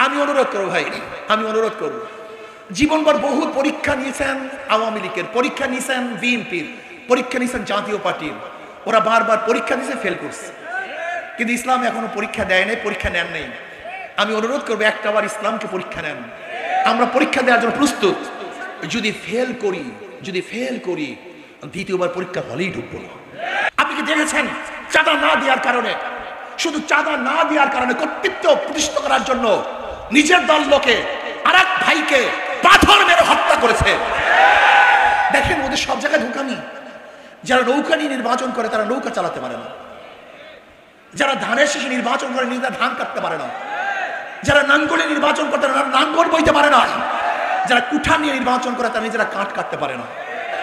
আমি অনুরোধ করব ভাই, আমি অনুরোধ করব, জীবনভর বহু পরীক্ষা নিয়েছেন আওয়ামী লীগের, পরীক্ষা নিয়েছেন বিএনপির, পরীক্ষা নিয়েছেন জাতীয় পার্টির, ওরা বারবার পরীক্ষা দিয়েছে, ফেল করছে। কিন্তু ইসলাম এখনো পরীক্ষা দেয় নাই, পরীক্ষা নেন নেই। আমি অনুরোধ করবো একটাবার ইসলামকে পরীক্ষা নেন। আমরা পরীক্ষা দেওয়ার জন্য প্রস্তুত। যদি ফেল করি দ্বিতীয়বার পরীক্ষা হলেই ঢুকবো না। আপনি কি দেখেছেন চাঁদা না দেওয়ার কারণে, শুধু চাঁদা না দেওয়ার কারণে কর্তৃত্ব প্রতিষ্ঠিত করার জন্য নিজের দল লোকে আর এক ভাইকে পাথর মেরে হত্যা করেছে। দেখেন ওদের সব জায়গায় ধোঁকামি। যারা নৌকা নিয়ে নির্বাচন করে তারা নৌকা চালাতে পারে না, যারা ধানের শেষে নির্বাচন করে নিজেরা ধান কাটতে পারে না, যারা নাঙ্গলে নির্বাচন করে তারা নাঙ্গল বইতে পারে না, যারা কুঠা নিয়ে নির্বাচন করে তারা নিজেরা কাঠ কাটতে পারে না।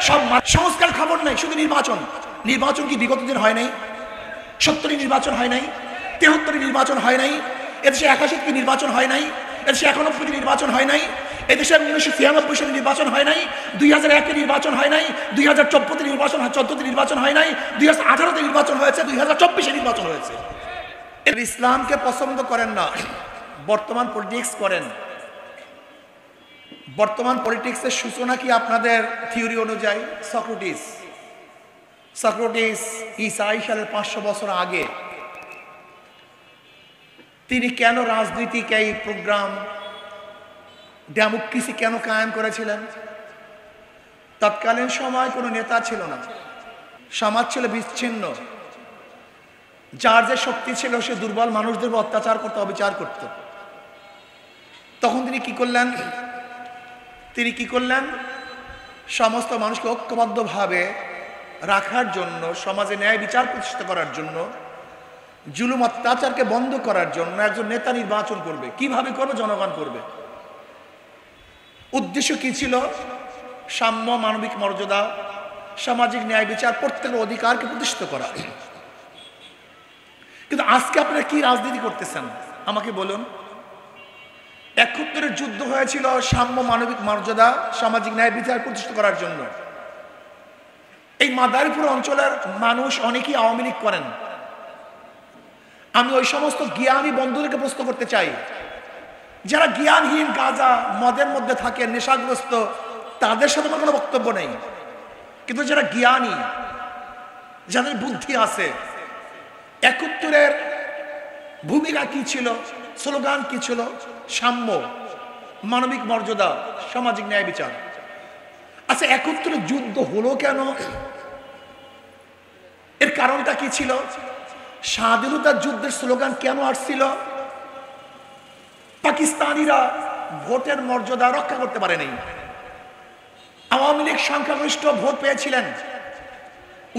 সব সংস্কার খবর নাই, শুধু নির্বাচন। নির্বাচন কি বিগত দিন হয় নাই? 70 নির্বাচন হয় নাই, 73 নির্বাচন হয় নাই, এদেশে 81 কি নির্বাচন হয় নাই, এদেশে 91 নির্বাচন হয় নাই, এদেশে 1993 সালে নির্বাচন হয় নাই, 2001 নির্বাচন হয় নাই, 2014 নির্বাচন 14 নির্বাচন হয় নাই, 2018 নির্বাচন হয়েছে, 2024 নির্বাচন হয়েছে। ইসলামকে পছন্দ করেন না, বর্তমান পলিটিক্স করেন। বর্তমান পলিটিক্সের সূচনা কি আপনাদের থিওরি অনুযায়ী? সক্রেটিস ঈসা সালের 500 বছর আগে তিনি কেন রাজনৈতিক এই প্রোগ্রাম ডেমোক্রেসি কেন কায়েম করেছিলেন? তৎকালীন সময় কোনো নেতা ছিল না, সমাজ ছিল বিচ্ছিন্ন। যার যে শক্তি ছিল সে দুর্বল মানুষদের অত্যাচার করত, অবিচার করত। তখন তিনি কি করলেন? সমস্ত মানুষকে ঐক্যবদ্ধভাবে রাখার জন্য, সমাজে ন্যায় বিচার প্রতিষ্ঠা করার জন্য, জুলুম অত্যাচারকে বন্ধ করার জন্য একজন নেতা নির্বাচন করবে। কিভাবে করবে? জনগণ করবে। উদ্দেশ্য কি ছিল? সাম্য, মানবিক মর্যাদা, সামাজিক ন্যায় বিচার, প্রত্যেকের অধিকারকে প্রতিষ্ঠিত করা। কিন্তু আজকে আপনারা কি রাজনীতি করতেছেন আমাকে বলুন। 71 যুদ্ধ হয়েছিল সাম্য, মানবিক মর্যাদা, সামাজিক ন্যায় বিচার প্রতিষ্ঠা করার জন্য। এই মাদারীপুর অঞ্চলের মানুষ অনেকেই আওয়ামী লীগ করেন। আমি ওই সমস্ত জ্ঞানী বন্ধুদেরকে প্রশ্ন করতে চাই, যারা জ্ঞানহীন, গাঁজা মদের মধ্যে থাকে, নেশাগ্রস্ত, তাদের সাথে আমার কোনো বক্তব্য নেই। কিন্তু যারা জ্ঞানী, যাদের বুদ্ধি আছে, 71 ভূমিকা কি ছিল, স্লোগান কি ছিল? সাম্য, মানবিক মর্যাদা, সামাজিক ন্যায় বিচার। আচ্ছা, 71 যুদ্ধ হলো কেন? এর কারণটা কি ছিল? স্বাধীনতার যুদ্ধের স্লোগান কেন আসছিল? পাকিস্তানিরা ভোটের মর্যাদা রক্ষা করতে পারে নাই। আওয়ামী লীগ সংখ্যাগরিষ্ঠ ভোট পেয়েছিলেন।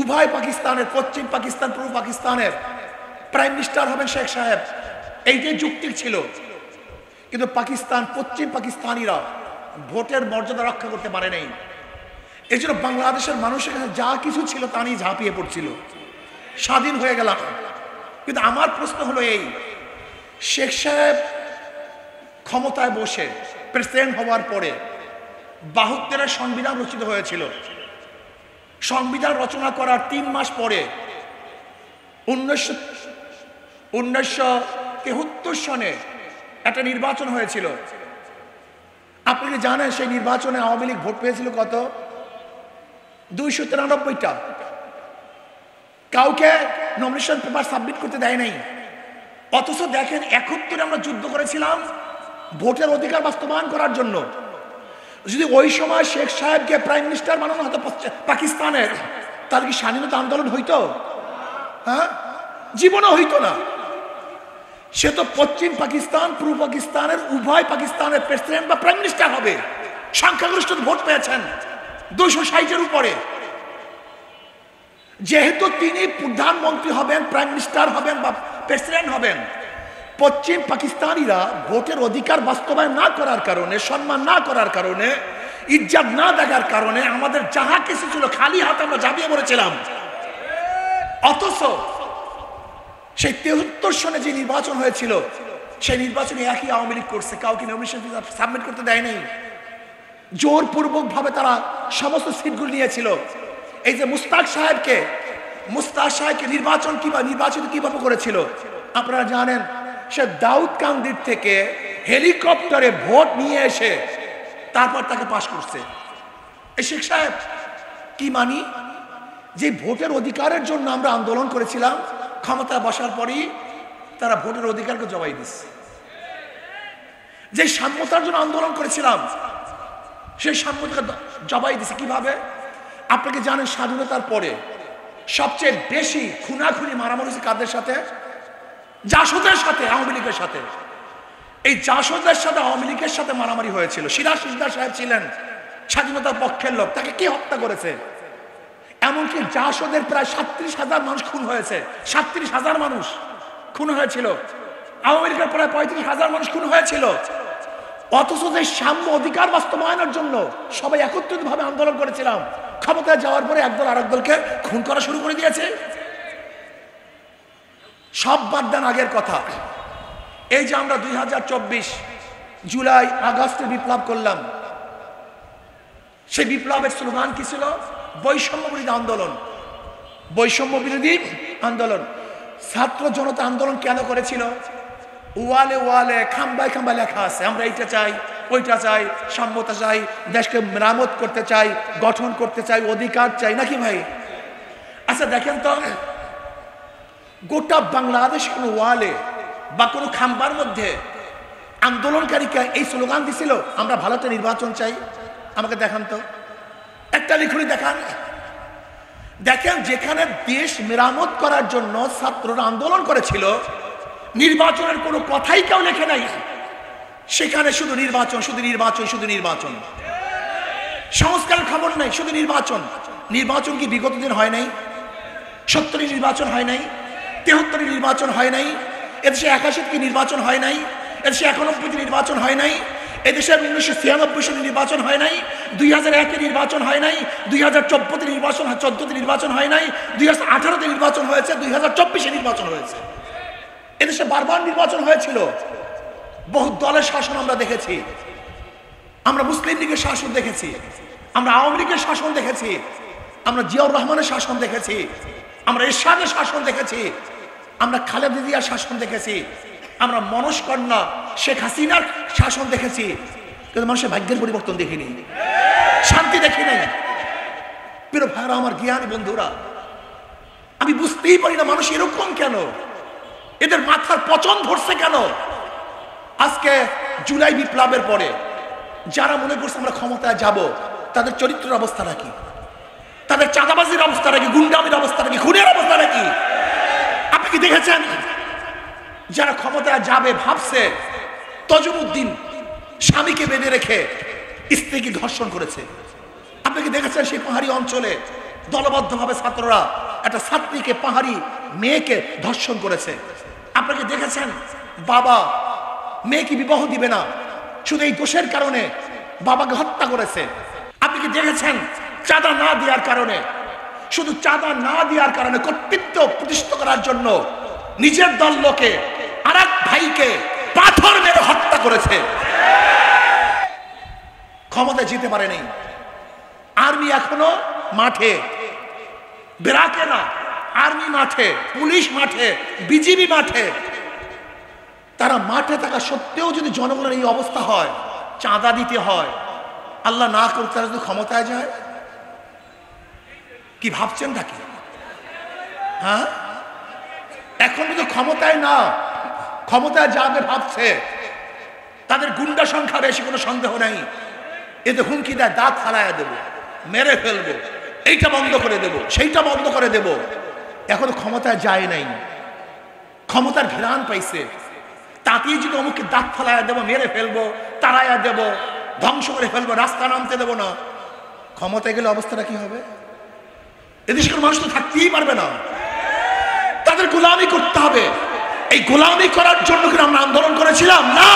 উভয় পাকিস্তানের, পশ্চিম পাকিস্তান, পূর্ব পাকিস্তানের প্রাইম মিনিস্টার হবেন শেখ সাহেব, এইটাই যুক্তি ছিল। কিন্তু পাকিস্তান, পশ্চিম পাকিস্তানিরা ভোটের মর্যাদা রক্ষা করতে পারে নাই। এই জন্য বাংলাদেশের মানুষের কাছে যা কিছু ছিল তা নিয়ে ঝাঁপিয়ে পড়ছিল। স্বাধীন হয়ে গেলাম। কিন্তু আমার প্রশ্ন হলো এই, শেখ সাহেব ক্ষমতায় বসে প্রেসিডেন্ট হওয়ার পরে 72 সংবিধান রচিত হয়েছিল। সংবিধান রচনা করার 3 মাস পরে 1973 সনে একটা নির্বাচন হয়েছিল। আপনি কি জানেন সেই নির্বাচনে আওয়ামী লীগ ভোট পেয়েছিল কত? 293টা। কাউকে নমিনেশন পেপার সাবমিট করতে দেয় নাই। অথচ দেখেন 71 আমরা যুদ্ধ করেছিলাম ভোটের অধিকার বাস্তবায়ন করার জন্য। যদি ওই সময় শেখ সাহেবকে প্রাইম মিনিস্টার বানানো হতো পাকিস্তানের, তাহলে কি স্বাধীনতা আন্দোলন হইতো? হ্যাঁ, জীবনও হইতো না। সে তো পশ্চিম পাকিস্তান, পূর্ব পাকিস্তানের, উভয় পাকিস্তানের প্রেসিডেন্ট বা প্রাইম মিনিস্টার হবে। সংখ্যাগরিষ্ঠ ভোট পেয়েছেন 260-এর উপরে। যেহেতু তিনি প্রধানমন্ত্রী হবেন, প্রাইম মিনিস্টার হবেন বা প্রেসিডেন্ট হবেন, পশ্চিম পাকিস্তানিরা ভোটের অধিকার বাস্তবায়ন না করার কারণে, সম্মান না করার কারণে, ইজ্জত না দেখার কারণে আমাদের যাহা কিছু ছিল খালি হাতে আমরা ঝাঁপিয়ে পড়েছিলাম। অথচ সেই 73 সনে যে নির্বাচন হয়েছিল, সেই নির্বাচনে একই আওয়ামী লীগ করছে, কাউকে নমিনেশন সাবমিট করতে দেয় নাই। জোরপূর্বক ভাবে তারা সমস্ত সিটগুলো নিয়েছিল। এই যে মুস্তাক সাহেবকে নির্বাচিত কিভাবে করেছিল আপনারা জানেন? সে দাউদকান্দির থেকে হেলিকপ্টারে ভোট নিয়ে এসে তারপর তাকে পাশ করছে। এই শেখ সাহেব কি মানি যে ভোটের অধিকারের জন্য আমরা আন্দোলন করেছিলাম, ক্ষমতায় বসার পরই তারা ভোটের অধিকারকে জবাই দিচ্ছে। যে সাম্যতার জন্য আন্দোলন করেছিলাম সেই সাম্যতাকে জবাই দিচ্ছে। কিভাবে? আপনাকে জানেন স্বাধীনতার পরে সবচেয়ে বেশি খুনাখুনি মারামারি হয়েছে কাদের সাথে? জাসদের সাথে, আওয়ামী লীগের সাথে। এই জাসদের সাথে আওয়ামী লীগের সাথে মারামারি হয়েছিল। সিরাজ সিকদার সাহেব ছিলেন স্বাধীনতার পক্ষের লোক, তাকে কি হত্যা করেছে? এমনকি জাসদের প্রায় ৩৭,০০০ মানুষ খুন হয়েছে। ৩৭,০০০ মানুষ খুন হয়েছিল। আওয়ামী লীগের প্রায় ৩৫,০০০ মানুষ খুন হয়েছিল। অথচ যে সাম্য অধিকার বাস্তবায়নের জন্য সবাই একত্রিত ভাবে আন্দোলন করেছিলাম, ক্ষমতায় যাওয়ার পরে একদল আরেক দলকে খুন করা শুরু করে দিয়েছে। সব বাদ দেন আগের কথা। এই যে আমরা ২০২৪ জুলাই আগস্টে বিপ্লব করলাম, সেই বিপ্লবের স্লোগান কি ছিল? বৈষম্য বিরোধী আন্দোলন। বৈষম্য বিরোধী আন্দোলন। ছাত্র জনতা আন্দোলন কেন করেছিল? ওয়ালে ওয়ালে খাম্বায় খাম্বায় লেখা আছে, আমরা এইটা চাই, ওইটা চাই, সাম্যতা চাই, দেশকে মেরামত করতে চাই, গঠন করতে চাই, অধিকার চাই, নাকি ভাই? আচ্ছা দেখেন তো, গোটা বাংলাদেশ কোনো ওয়ালে বা কোনো খাম্বার মধ্যে আন্দোলনকারীকে এই স্লোগান দিছিল আমরা ভারতে নির্বাচন চাই? আমাকে দেখান তো, একটা লিখুনি দেখান। দেখেন যেখানে দেশ মেরামত করার জন্য ছাত্ররা আন্দোলন করেছিল, নির্বাচনের কোনো কথাই কেউ লেখে নাই। সেখানে শুধু নির্বাচন, শুধু নির্বাচন, শুধু নির্বাচন। সংস্কারের খবর নাই, শুধু নির্বাচন। নির্বাচন কি বিগত দিন হয় নাই? ৭০ নির্বাচন হয় নাই? ৭৩ নির্বাচন হয় নাই? এদেশে ৮১ কি নির্বাচন হয় নাই? এদেশে ৯১ নির্বাচন হয় নাই? এদেশে ১৯৯৬ সালে নির্বাচন হয় নাই? ২০০১ নির্বাচন হয় নাই? ২০১৪ নির্বাচন, ১৪ নির্বাচন হয় নাই? ২০১৮ নির্বাচন হয়েছে, ২০২৪ নির্বাচন হয়েছে। এদেশে বারবার নির্বাচন হয়েছিল। বহু দলের শাসন আমরা দেখেছি। আমরা মুসলিম লীগের শাসন দেখেছি, আমরা আওয়ামী লীগের শাসন দেখেছি, আমরা জিয়াউর রহমানের শাসন দেখেছি, আমরা এরশাদের শাসন দেখেছি, আমরা খালেদা জিয়ার শাসন দেখেছি, আমরা মনস্কন্যা শেখ হাসিনার শাসন দেখেছি। কিন্তু মানুষের ভাগ্যের পরিবর্তন দেখিনি, শান্তি দেখি নাই। প্রিয় ভাইরা আমার, জ্ঞানী বন্ধুরা, আমি বুঝতেই পারি না মানুষ এরকম কেন, এদের মাথার পচন ধরছে কেন? আজকে জুলাই বিপ্লবের পরে যারা মনে করছে আমরা ক্ষমতায় যাব, তাদের চরিত্রের অবস্থাটা কি? তাদের চাঁদাবাজির অবস্থাটা কি? গুন্ডামির অবস্থাটা কি? খুনের অবস্থাটা কি? আপনি কি দেখেছেন? যারা ক্ষমতায় যাবে ভাবছে তজুমুদ্দিন স্বামীকে বেঁধে রেখে স্ত্রীকে ধর্ষণ করেছে। আপনি কি দেখেছেন সেই পাহাড়ি অঞ্চলে দলবদ্ধভাবে ছাত্ররা একটা ছাত্রীকে, পাহাড়ি মেয়েকে ধর্ষণ করেছে? আপনাকে দেখেছেন বাবা মেয়েকে বিবাহ দিবে না, শুধু এই দোষের কারণে বাবাকে হত্যা করেছে? আপনি কি দেখেছেন চাঁদা না দেওয়ার কারণে, শুধু চাঁদা না দেওয়ার কারণে কর্তৃত্ব প্রতিষ্ঠা করার জন্য নিজের দল লোকে আরেক ভাইকে পাথর মেরে হত্যা করেছে? ক্ষমতায় যেতে পারে নাই। আর্মি এখনো মাঠে, বেরাকে না, আর্মি মাঠে, পুলিশ মাঠে, বিজিবি মাঠে। তারা মাঠে থাকা সত্ত্বেও যদি জনগণের এই অবস্থা হয়, চাঁদা দিতে হয়, আল্লাহ না করতে তারা যদি ক্ষমতায় যায়, কি ভাবছেন নাকি? হ্যাঁ, এখন কিন্তু ক্ষমতায় না, ক্ষমতায় যাবে ভাবছে। তাদের গুন্ডা সংখ্যা বেশি, কোনো সন্দেহ নেই। এতে হুমকি দেয় দাঁত ফালাইয়া দেবো, মেরে ফেলবো, এইটা বন্ধ করে দেব, সেইটা বন্ধ করে দেব। এখনো ক্ষমতায় যায় নাই, ক্ষমতার ঘেরান পাইছে। তাতেই যদি অমুককে দাঁত ফালাইয়া দেবো, মেরে ফেলবো, তাড়াইয়া দেব, ধ্বংস করে ফেলবো, রাস্তা নামতে দেবো না, ক্ষমতায় গেলে অবস্থাটা কি হবে? এদেশের মানুষ তো থাকতেই পারবে না, তাদের গোলামি করতে হবে। এই গোলামি করার জন্য কি আমরা আন্দোলন করেছিলাম? না,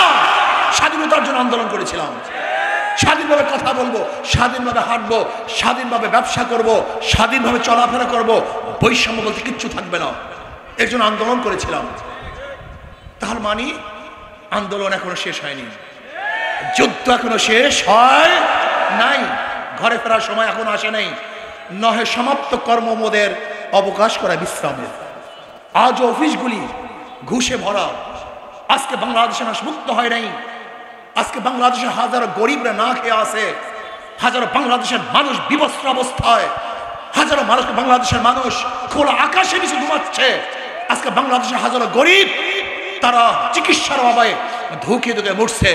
স্বাধীনতার জন্য আন্দোলন করেছিলাম। স্বাধীনভাবে কথা বলবো, স্বাধীনভাবে হাঁটবো, স্বাধীনভাবে ব্যবসা করব, স্বাধীনভাবে চলাফেরা করব, বৈষম্য বলতে কিচ্ছু থাকবে না, এর জন্য আন্দোলন করেছিলাম। তার মানে আন্দোলন এখনো শেষ হয়নি, যুদ্ধ এখনো শেষ হয় নাই, ঘরে ফেরার সময় এখনো আসে নাই। নহে সমাপ্ত কর্মমোদের অবকাশ করা বিশ্রামের। আজ অফিসগুলি ঘুষে ভরা। আজকে বাংলাদেশে মানুষ মুক্ত হয় নাই, আজকে বাংলাদেশে হাজারো গরিবরা না খেয়ে আছে, হাজারো বাংলাদেশের মানুষ বিবস্ত্র অবস্থায়, হাজারো বাংলাদেশের মানুষ খোলা আকাশে নিচে ঘুমাচ্ছে। আজকে বাংলাদেশের হাজারো গরিব তারা চিকিৎসার অভাবে ধুকে ধুকে মরছে।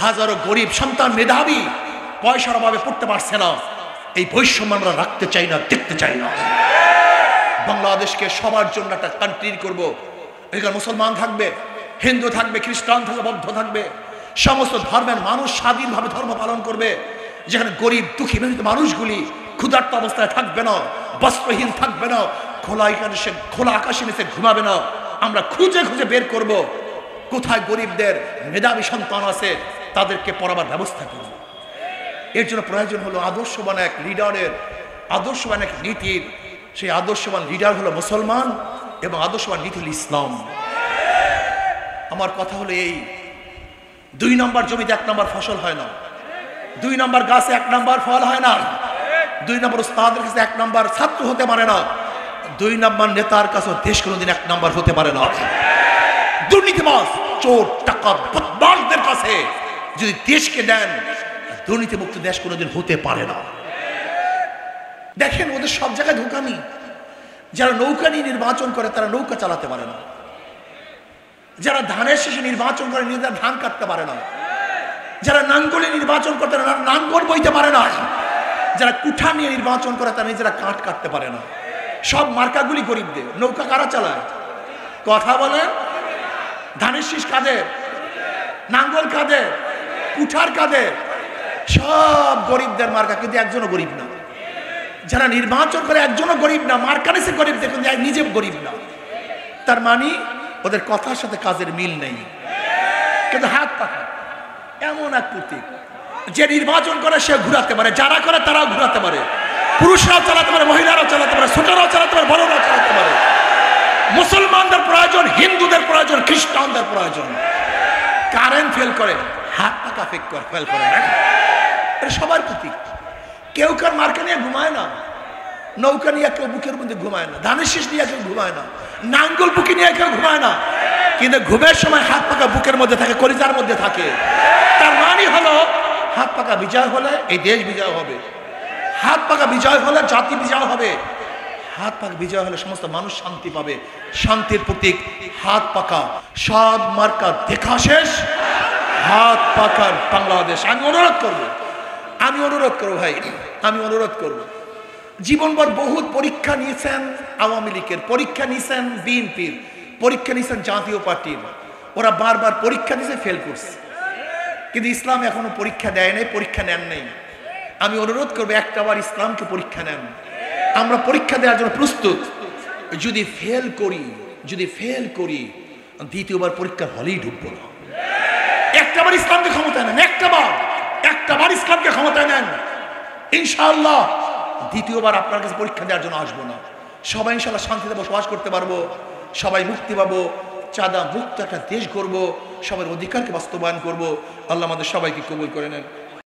হাজারো গরিব সন্তান মেধাবী পয়সার অভাবে পড়তে পারছে না। এই বৈষম্য আমরা রাখতে চাই না, দেখতে চাই না। বাংলাদেশকে সবার জন্য একটা কান্ট্রি করব। এখানে মুসলমান থাকবে, হিন্দু থাকবে, খ্রিস্টান থাকবে, বৌদ্ধ থাকবে, সমস্ত ধর্মের মানুষ স্বাধীনভাবে ধর্ম পালন করবে। যেখানে গরিব দুঃখী মেহনত মানুষগুলি ক্ষুধার্ত অবস্থায় থাকবে না, বস্ত্রহীন থাকবে না, খোলা আকাশে নিচে ঘুমাবে না। আমরা খুঁজে খুঁজে বের করব কোথায় গরিবদের মেধাবী সন্তান আছে, তাদেরকে পড়াবার ব্যবস্থা করব। এর জন্য প্রয়োজন হলো আদর্শবান এক লিডারের, আদর্শবান এক নীতির। সেই আদর্শবান লিডার হলো মুসলমান এবং আদর্শবান নীতি হল ইসলাম। আমার কথা হলো এই, 2 নম্বর জমিতে 1 নম্বর ফসল হয় না, 2 নম্বর গাছে 1 নম্বর ফল হয় না, 2 নম্বর উস্তাদের কাছে 1 নম্বর ছাত্র হতে পারে না, 2 নম্বর নেতার কাছে দেশ কোনোদিন 1 নম্বর হতে পারে না। দুর্নীতিবাজ, চোর, ডাকাত, বদমাশদের কাছে যদি দেশকে দেন, দুর্নীতিমুক্ত দেশ কোনোদিন হতে পারে না। দেখেন ওদের সব জায়গায় ধোঁকামি। যারা নৌকা নিয়ে নির্বাচন করে তারা নৌকা চালাতে পারে না, যারা ধানের শেষে নির্বাচন করে নিজেরা ধান কাটতে পারে না, যারা নাঙ্গলে নির্বাচন করে তারা নাঙ্গল বইতে পারে না, যারা কুঠা নিয়ে নির্বাচন করে তারা নিজেরা কাঠ কাটতে পারে না। সব মার্কাগুলি গরিবদের। নৌকা কারা চালায়? কথা বলেন। ধানের শীষ কাদের? নাঙ্গল কাদের? কুঠার কাদের? সব গরিবদের মার্কা, কিন্তু একজনও গরিব না। যারা নির্বাচন করে একজনও গরিব না, মার্কা নিচে গরিব, দেখুন নিজে গরিব না। তার মানে ওদের কথার সাথে কাজের মিল নেই, কিন্তু হাত পাখা এমন এক প্রতীক। যে নির্বাচন করে সে ঘুরাতে পারে, যারা করে তারাও ঘুরাতে পারে, পুরুষরাও চালাতে পারে, মহিলারাও চালাতে পারে, ছোটরাও চালাতে পারে, বড়রাও চালাতে পারে। মুসলমানদের প্রয়োজন, হিন্দুদের প্রয়োজন, খ্রিস্টানদের প্রয়োজন। কারেন্ট ফেল করে, হাত পাকা ফেল করে, এটা সবার প্রতীক। কেউ কার মার্কা নিয়ে ঘুমায় না, নৌকা নিয়ে কেউ বুকের মধ্যে ঘুমায় না, ধানের শীষ নিয়ে কেউ ঘুমায় না, নাঙ্গল বুকে নিয়ে কেউ ঘুমায় না, কিন্তু ঘুমের সময় হাত পাকা বুকের মধ্যে থাকে, কলিজার মধ্যে থাকে। তার মানে হলো হাত পাকা বিজয় হলে এই দেশ বিজয় হবে, হাত পাকা বিজয় হলে জাতি বিজয় হবে, হাত পাকা বিজয় হলে সমস্ত মানুষ শান্তি পাবে। শান্তির প্রতীক হাত পাকা। সব মার্কা দেখা শেষ, হাত পাকার বাংলাদেশ। আমি অনুরোধ করবো ভাই, আমি অনুরোধ করবো, জীবনভর বহুত পরীক্ষা নিয়েছেন আওয়ামী লীগের, পরীক্ষা নিয়েছেন বিএনপির, পরীক্ষা নিয়েছেন জাতীয় পার্টির। ওরা বারবার পরীক্ষা দিয়েছে, ফেল করছে, কিন্তু ইসলাম এখনো পরীক্ষা দেয় নাই, পরীক্ষা নেন নাই। আমি অনুরোধ করবো একটাবার ইসলামকে পরীক্ষা নেন। আমরা পরীক্ষা দেওয়ার জন্য প্রস্তুত। যদি ফেল করি দ্বিতীয়বার পরীক্ষার হলেই ঢুকবো না। একটাবার ইসলামকে ক্ষমতায় নেন, একটাবার ইসলামকে ক্ষমতায় নেন, ইনশাআল্লাহ দ্বিতীয়বার আপনার কাছে পরীক্ষা দেওয়ার জন্য আসবো না। সবাই ইনশাআল্লাহ শান্তিতে বসবাস করতে পারবো, সবাই মুক্তি পাবো, চাঁদা মুক্ত একটা দেশ গড়বো, সবার অধিকারকে বাস্তবায়ন করবো। আল্লাহ আমাদের সবাইকে কবুল করে নেন।